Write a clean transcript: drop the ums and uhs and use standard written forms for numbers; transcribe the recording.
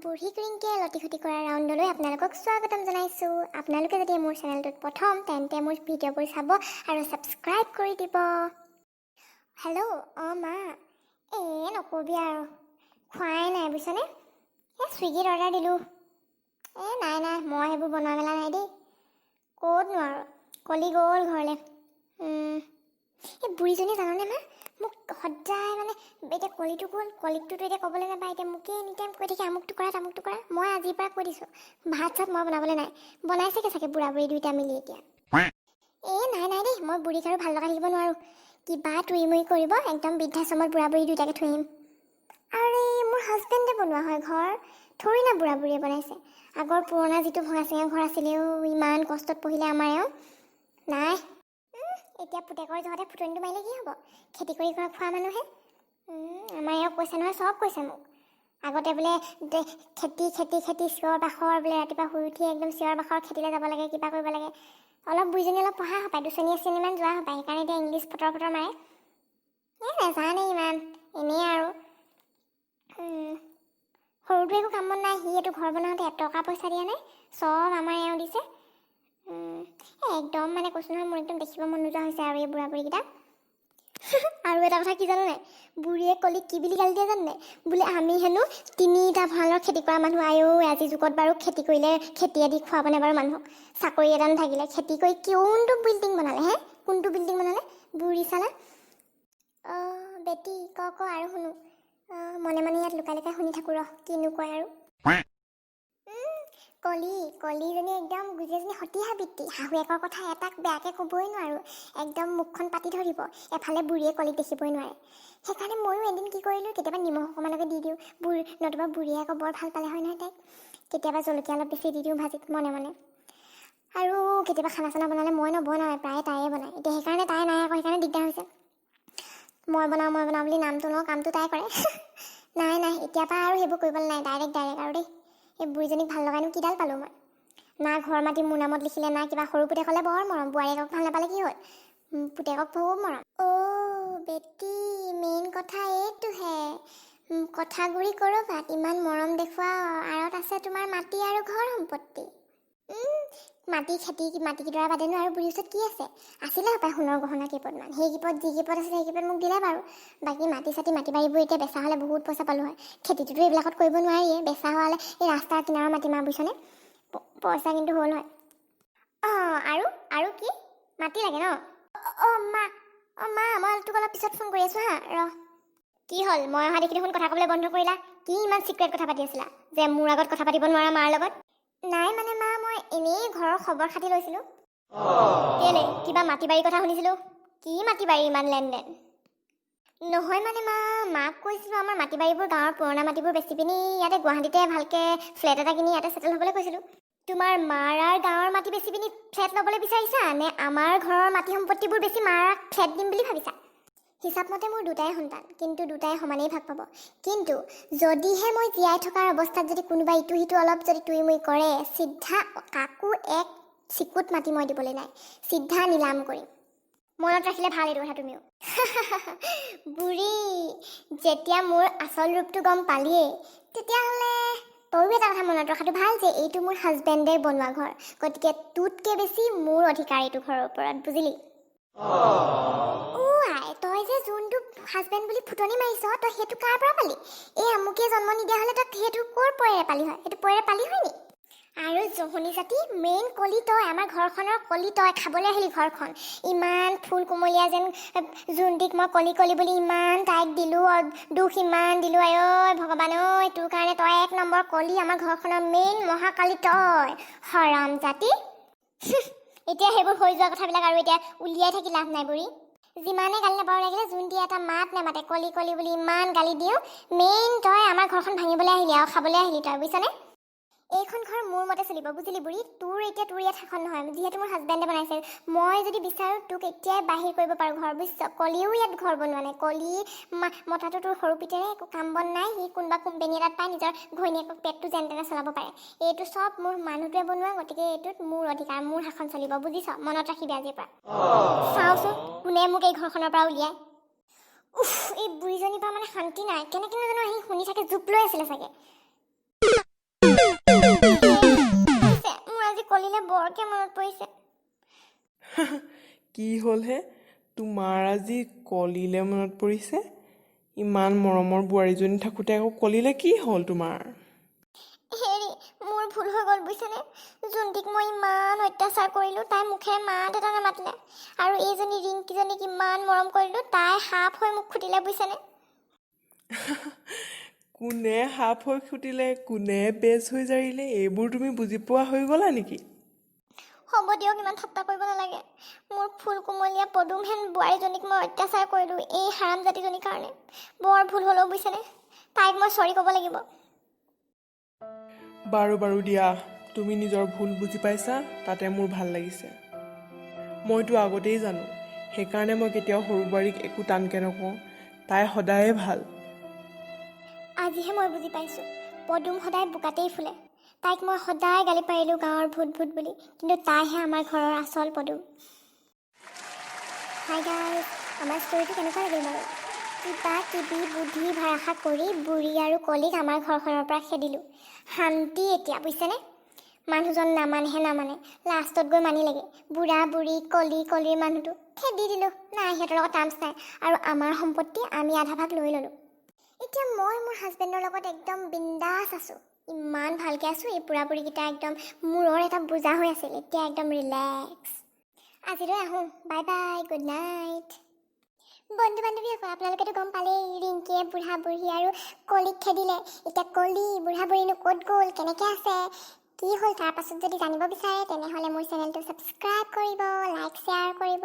বুঢ়ী ক্ৰিংকে লটিখটি কৰা ৰাউণ্ডলৈ আপোনালোকক স্বাগতম জনাইছোঁ। আপোনালোকে যদি মোৰ চেনেলটোত প্ৰথম তেন্তে মোৰ ভিডিঅ'বোৰ চাব আৰু ছাবস্ক্ৰাইব কৰি দিব। হেল্ল' মা, নকবি আৰু খোৱাই নাই বুজিছনে। ছুইগিত অৰ্ডাৰ দিলোঁ। নাই মই সেইবোৰ বনোৱা মেলা নাই দেই। ক'তনো আৰু কলি গ'ল ঘৰলৈ। বুঢ়ীজনী জাননে মা, মোক সদায় মানে এতিয়া কলিটো গ'ল, কলিকটোতো এতিয়া ক'বলৈ নাপায়। এতিয়া মোকে এনি টাইম কৈ থাকে আমুকটো কৰা তামুকটো কৰা। মই আজিৰ পৰা কৈ দিছোঁ ভাত চাত মই বনাবলৈ নাই। বনাইছেগৈ চাগে বুঢ়া বুঢ়ী দুইটা মিলি এতিয়া। নাই দেই, মই বুঢ়ীক আৰু ভাল লগা থাকিব নোৱাৰোঁ। কিবা তুই মুই কৰিব, একদম বৃদ্ধাশ্ৰমত বুঢ়া বুঢ়ী দুইটাকে থৈ আহিম। আৰু মোৰ হাজবেণ্ডে বনোৱা হয় ঘৰ, থৰি না বুঢ়া বুঢ়ীয়ে বনাইছে। আগৰ পুৰণা যিটো ভঙা চিঙা ঘৰ আছিলেও, ইমান কষ্টত পঢ়িলে আমাৰ নাই। এতিয়া পুতেকৰ জহতে ফুটনিটো মাৰিলে কি হ'ব? খেতি কৰি খোৱা মানুহে। আমাৰ কৈছে নহয়, চব কৈছে মোক। আগতে বোলে খেতি চিঞৰ বাখৰ বোলে, ৰাতিপুৱা শুই উঠি একদম চিঞৰ বাখৰ খেতিলৈ যাব লাগে, কিবা কৰিব লাগে। অলপ বুঢ়ীজনী অলপ পঢ়া হপায়, 2 শ্ৰেণীমান যোৱা হপায়, সেইকাৰণে এতিয়া ইংলিছ ফটৰ মাৰে। নাজানে ইমান, এনেই আৰু। সৰুটো একো কাম বন নাই, সি এইটো ঘৰ বনাওঁতে টকা পইচা দিয়া নাই, চব আমাৰ দিছে। একদম মানে কৈছোঁ নহয়, মোৰ একদম দেখিব মন নোযোৱা হৈছে আৰু এই বুঢ়া বুঢ়ীকেইটা। আৰু এটা কথা কি জানো নাই, বুঢ়ীয়ে কলিক কি বুলি গালি দিয়ে জানো নাই? বোলে আমি হেনো 3টা ভঁৰালৰ খেতি কৰা মানুহ। আজিৰ যুগত বাৰু খেতি কৰিলে খেতিয়ে দি খুৱাবনে বাৰু মানুহক? চাকৰি এটা নাথাকিলে খেতি কৰি কোনটো বিল্ডিং বনালে? কোনটো বিল্ডিং বনালে বুঢ়ী চালা? বেটি ক আৰু শুনো। মনে মনে ইয়াত লুকাই লুকাই শুনি থাকোঁ, কিনো কয় আৰু। কলিজনী একদম গুজিয়াজনী সতিহা বৃত্তি, শাহুৱেকৰ কথা এটাক বেয়াকৈ ক'বই নোৱাৰোঁ। একদম মুখখন পাতি ধৰিব, এফালে বুঢ়ীয়ে কলিক দেখিবই নোৱাৰে। সেইকাৰণে ময়ো এদিন কি কৰিলোঁ, কেতিয়াবা নিমখ অকণমানকে দি দিওঁ। নতুবা বুঢ়ীয়ে আকৌ বৰ ভাল পালে হয় নহয় তাইক। কেতিয়াবা জলকীয়া অলপ বেছি দি দিওঁ ভাজিত মনে মনে। আৰু কেতিয়াবা খানা চানা বনালে মই নবনাওঁ, প্ৰায়ে তাইয়ে বনায়। এতিয়া সেইকাৰণে তাই নাই আকৌ, সেইকাৰণে দিগদাৰ হৈছে। মই বনাওঁ বুলি নামটো লওঁ, কামটো তাই কৰে। নাই এতিয়াৰ পৰা আৰু সেইবোৰ কৰিবলৈ নাই, ডাইৰেক্ট আৰু দেই। এই বুঢ়ীজনীক ভাল লগাইনো কিডাল পালোঁ মই? না ঘৰ মাটি মোৰ নামত লিখিলে, না কিবা। সৰু পুতেকলৈ বৰ মৰম, বোৱাৰীয়েকক ভাল নাপালে কি হ'ল? পুতেকক বহুত মৰম। বেটি, মেইন কথা এইটোহে। কথাগুৰি ক'ৰবাত ইমান মৰম দেখুওৱা আঁৰত আছে তোমাৰ মাটি আৰু ঘৰ সম্পত্তি। মাটিকেইডৰা বাদেনো আৰু বুঢ়ীৰ ওচৰত কি আছে? আছিলে হপায় সোণৰ গহনা কেইপদমান, যি কেইপদ আছে সেই কেইপদ মোক দিলে বাৰু। বাকী মাটি বাৰীবোৰ এতিয়া বেচা হ'লে বহুত পইচা পালোঁ হয়। খেতিটোতো এইবিলাকত কৰিব নোৱাৰিয়ে, বেচা হোৱালে এই ৰাস্তাৰ কিনাৰৰ মাটি মা বুজিছনে, পইচা কিন্তু হ'ল হয়। আৰু কি মাটি লাগে ন? মা মই তোক অলপ পিছত ফোন কৰি আছোঁ হা, ৰ। কি হ'ল? মই অহা দেখি দেখোন কথা ক'বলৈ বন্ধ কৰিলা? কি ইমান চিক্ৰেট কথা পাতি আছিলা যে মোৰ আগত কথা পাতিব নোৱাৰা মাৰ লগত? নাই মানে মা, মই এনেই ঘৰৰ খবৰ খাতি লৈছিলোঁ। কেলে? কিবা মাটি বাৰীৰ কথা শুনিছিলোঁ। কি মাটি বাৰী ইমান লেনদেন? নহয় মানে মা, মাক কৈছিলোঁ আমাৰ মাটি বাৰীবোৰ, গাঁৱৰ পুৰণা মাটিবোৰ বেচি পিনি ইয়াতে গুৱাহাটীতে ভালকৈ ফ্লেট এটা কিনি ইয়াতে ছেটেল হ'বলৈ কৈছিলোঁ। তোমাৰ মাৰ গাঁৱৰ মাটি বেচি পিনি ফ্লেট ল'বলৈ বিচাৰিছা নে আমাৰ ঘৰৰ মাটি সম্পত্তিবোৰ বেচি মাৰাক ফ্লেট দিম বুলি ভাবিছা? হিচাপ মতে মোৰ 2টাই সন্তান, কিন্তু 2টাই সমানেই ভাগ পাব। কিন্তু যদিহে মই জীয়াই থকাৰ অৱস্থাত যদি কোনোবা ইটো সিটো অলপ যদি তুই মুই কৰে, চিধা কাকো এক চিকুট মাটি মই দিবলৈ নাই, চিধা নিলাম কৰিম। মনত ৰাখিলে ভাল এইটো কথা তুমিও। বুঢ়ী, যেতিয়া মোৰ আচল ৰূপটো গম পালিয়েই, তেতিয়াহ'লে তয়ো এটা কথা মনত ৰখাটো ভাল যে এইটো মোৰ হাজবেণ্ডে বনোৱা ঘৰ, গতিকে তোতকৈ বেছি মোৰ অধিকাৰ এইটো ঘৰৰ ওপৰত, বুজিলি? তই যে যোনটো হাজবেণ্ড বুলি ফুটনি মাৰিছ, তই সেইটো কাৰ পৰা পালি? এই আমুকে জন্ম নিদিয়া হ'লে তই সেইটো ক'ৰ পৰেৰে পালি হয়? সেইটো পৰেৰে পালি হয় নি? আৰু জহনী জাতি, মেইন কলি তই, আমাৰ ঘৰখনৰ কলি তই। খাবলৈ আহিলি ঘৰখন, ইমান ফুল কোমলীয়া যেন জোনটিক মই কলি বুলি ইমান তাইক দিলোঁ, দুখ ইমান দিলোঁ। ভগৱান তোৰ কাৰণে তই 1 নম্বৰ কলি, আমাৰ ঘৰখনৰ মেইন মহাকালী তই, হৰাম জাতি। এতিয়া সেইবোৰ হৈ যোৱা কথাবিলাক আৰু এতিয়া উলিয়াই থাকি লাভ নাই বুঢ়ী। যিমানে গালি নাপাওঁ লাগিলে, যোনটি এটা মাত নেমাতে, কলি বুলি ইমান গালি দিওঁ। মেইন তই আমাৰ ঘৰখন ভাঙিবলৈ আহিলি আৰু খাবলৈ আহিলি তই, বুজিছনে? এইখন ঘৰ মোৰ মতে চলিব, বুজিলি বুঢ়ী? তোৰ ইয়াত শাসন নহয়, যিহেতু মোৰ হাজবেণ্ডে বনাইছে। মই যদি বিচাৰোঁ তোক এতিয়াই বাহিৰ কৰিব পাৰোঁ ঘৰ, বুজিছ? কলিও ইয়াত ঘৰ বনোৱা নাই। কলি মতাটো তোৰ সৰু পিতেৰে, একো কাম বন নাই। সি কোনোবা কোম্পেনী এটাত পাই নিজৰ ঘৈণীয়েকক পেটটো যেন তেনে চলাব পাৰে। এইটো চব মোৰ মানুহটোৱে বনোৱা, গতিকে এইটোত মোৰ অধিকাৰ, মোৰ শাসন চলিব, বুজিছ? মনত ৰাখিবি আজিৰ পৰা। চাওঁচোন কোনে মোক এই ঘৰখনৰ পৰা উলিয়াই। এই বুঢ়ীজনীৰ পৰা মানে শান্তি নাই, কেনেকৈ জানো আহি শুনি থাকে, জোপ লৈ আছিলে চাগে। কি হ'ল হে? তোমাৰ আজি কলিলে মনত পৰিছে? ইমান মৰমৰ বোৱাৰীজনী থাকোঁতে আকৌ কলিলে কি হ'ল তোমাৰ? হেৰি, মোৰ ভুল হৈ গ'ল বুজিছেনে? জোনটিক মই ইমান অত্যাচাৰ কৰিলোঁ, তাই মুখেৰে মাত এটা নামাতিলে। আৰু এইজনী ৰিংকিজনীক ইমান মৰম কৰিলোঁ, তাই সাপ হৈ মোক খুটিলে বুজিছেনে? কোনে সাপ হৈ খুটিলে, কোনে বেজ হৈ জাৰিলে, এইবোৰ তুমি বুজি পোৱা হৈ গ'লা নেকি? হ'ব দিয়ক, ইমান ঠাট্টা কৰিব নালাগে। মোৰ ফুল কোমলীয়া পদুমহেন বোৱাৰীজনীক মই অত্যাচাৰ কৰিলোঁ এই হাৰামজাতিজনীৰ কাৰণে। বৰ ভুল হ'লেও বুজিছেনে? তাইক মই চৰি ক'ব লাগিব। বাৰু দিয়া, তুমি নিজৰ ভুল বুজি পাইছা, তাতে মোৰ ভাল লাগিছে। মইতো আগতেই জানো, সেইকাৰণে মই কেতিয়াও সৰু বোৱাৰীক একো টানকৈ নকওঁ। তাই সদায়ে ভাল। আজিহে মই বুজি পাইছোঁ, পদুম সদায় বোকাতেই ফুলে। তাইক মই সদায় গালি পাৰিলোঁ গাঁৱৰ ভূত বুলি, কিন্তু তাইহে আমাৰ ঘৰৰ আচল পদুম। হাই গাইজ, আমাৰ ষ্টৰিটো কেনেকুৱা লাগিল বাৰু? কিবা কিবি বুদ্ধি ভাৰাষা কৰি বুঢ়ী আৰু কলিক আমাৰ ঘৰখনৰ পৰা খেদিলোঁ। শান্তি এতিয়া বুজিছেনে? মানুহজন নামানে, লাষ্টত গৈ মানিলেগৈ। বুঢ়া বুঢ়ী কলিৰ মানুহটো খেদি দিলোঁ। নাই, সিহঁতৰ লগত টাৰ্মছ নাই, আৰু আমাৰ সম্পত্তি আমি আধা ভাগ লৈ ল'লোঁ। এতিয়া মই মোৰ হাজবেণ্ডৰ লগত একদম বিন্দাছ আছোঁ। ইমান ভালকৈ আছোঁ, এই বুঢ়াকেইটা একদম মূৰৰ এটা বোজা হৈ আছিল, এতিয়া একদম ৰিলেক্স। আজিলৈ আহোঁ, বাই বাই, গুড নাইট। বন্ধু বান্ধৱীসকল, আপোনালোকেতো গম পালেই, ৰিংকিয়ে বুঢ়া বুঢ়ী আৰু কলিক খেদিলে। এতিয়া কলি বুঢ়া বুঢ়ীনো ক'ত গ'ল, কেনেকৈ আছে, কি হ'ল, তাৰ পাছত যদি জানিব বিচাৰে তেনেহ'লে মোৰ চেনেলটো ছাবস্ক্ৰাইব কৰিব, লাইক শ্বেয়াৰ কৰিব।